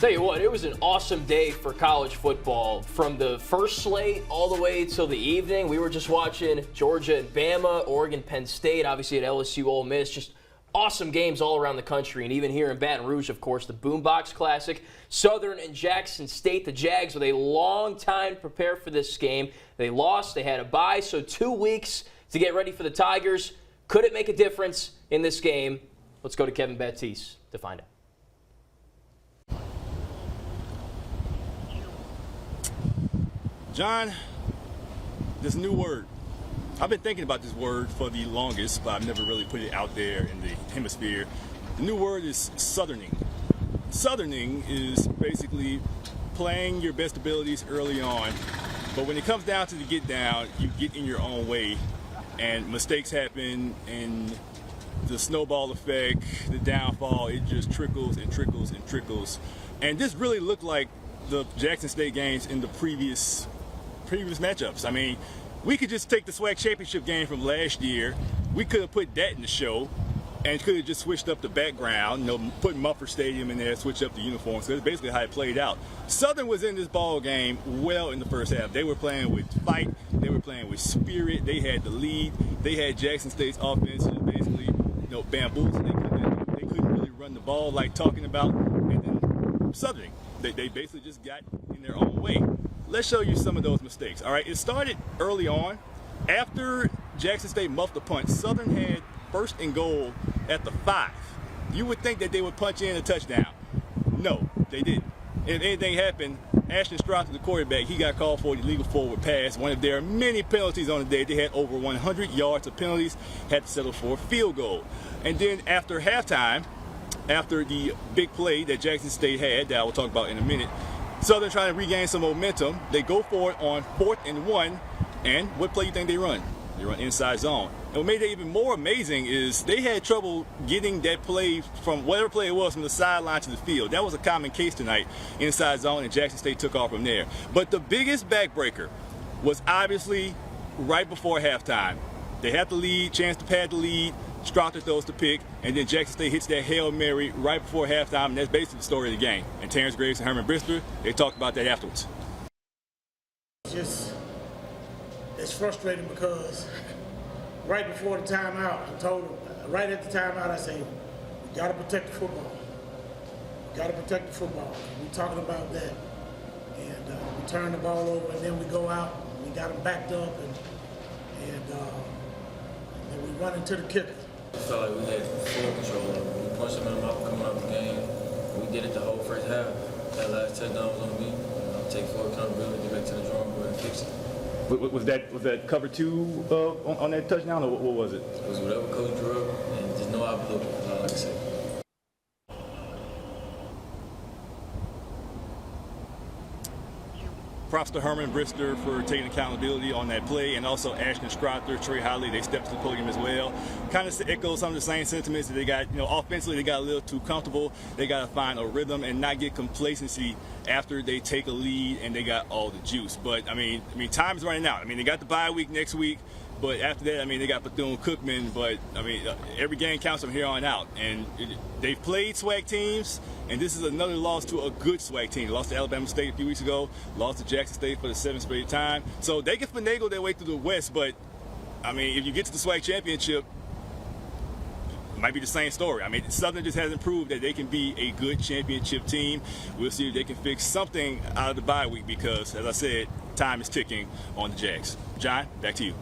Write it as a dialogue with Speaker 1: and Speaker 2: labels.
Speaker 1: Tell you what, it was an awesome day for college football. From the first slate all the way till the evening, we were just watching Georgia and Bama, Oregon, Penn State, obviously at LSU, Ole Miss. Just awesome games all around the country. And even here in Baton Rouge, of course, the Boombox Classic. Southern and Jackson State, the Jags, with a long time to prepare for this game. They lost, they had a bye, so 2 weeks to get ready for the Tigers. Could it make a difference in this game? Let's go to Kevin Batiste to find out.
Speaker 2: John, this new word. I've been thinking about this word for the longest, but I've never really put it out there in the hemisphere. The new word is southerning. Southerning is basically playing your best abilities early on, but when it comes down to the get down, you get in your own way, and mistakes happen, and the snowball effect, the downfall, it just trickles and trickles and trickles. And this really looked like the Jackson State games in the previous matchups. I mean, we could just take the SWAC championship game from last year. We could have put that in the show and could have just switched up the background, put Mumford Stadium in there, switch up the uniforms. So that's basically how it played out. Southern was in this ball game well in the first half. They were playing with fight. They were playing with spirit. They had the lead. They had Jackson State's offense basically, bamboozled. They couldn't really run the ball like talking about. And then Southern, they basically just got in their own way. Let's show you some of those mistakes. All right, it started early on. After Jackson State muffed the punt, Southern had first and goal at the 5. You would think that they would punch in a touchdown. No, they didn't. If anything happened, Ashton Strother, the quarterback, he got called for the illegal forward pass. One of their many penalties on the day. They had over 100 yards of penalties, had to settle for a field goal. And then after halftime, after the big play that Jackson State had, that I will talk about in a minute, Southern trying to regain some momentum. They go for it on 4th and 1, and what play you think they run? They run inside zone. And what made it even more amazing is they had trouble getting that play from whatever play it was from the sideline to the field. That was a common case tonight, inside zone, and Jackson State took off from there. But the biggest backbreaker was obviously right before halftime. They had the lead, chance to pad the lead. Strother throws the pick, and then Jackson State hits that Hail Mary right before halftime, and that's basically the story of the game. And Terrence Graves and Herman Brister, they talked about that afterwards.
Speaker 3: It's frustrating because right before the timeout, I told them, right at the timeout, I say, we got to protect the football. We got to protect the football. We're talking about that. And we turn the ball over, and then we go out, and we got them backed up, and then we run into the kicker.
Speaker 4: I felt like we had full control of it. We punched them in the mouth coming out of the game. We did it the whole first half. That last touchdown was on me. Take full accountability, get back to the drawing board and fix it.
Speaker 2: Was that cover 2 on that touchdown, or what was it?
Speaker 4: It was whatever coach drew up, and just know I blew it. That's all I can say.
Speaker 2: Props to Herman Brister for taking accountability on that play, and also Ashton Strother, Trey Holly, they stepped to the podium as well. Kind of echo some of the same sentiments that they got, offensively they got a little too comfortable. They got to find a rhythm and not get complacency after they take a lead and they got all the juice. But, I mean, time is running out. I mean, they got the bye week next week. But after that, they got Bethune-Cookman. But, every game counts from here on out. And they've played SWAC teams, and this is another loss to a good SWAC team. They lost to Alabama State a few weeks ago, lost to Jackson State for the 7th straight time. So they can finagle their way through the West. But, if you get to the SWAC championship, it might be the same story. Southern just hasn't proved that they can be a good championship team. We'll see if they can fix something out of the bye week because, as I said, time is ticking on the Jags. John, back to you.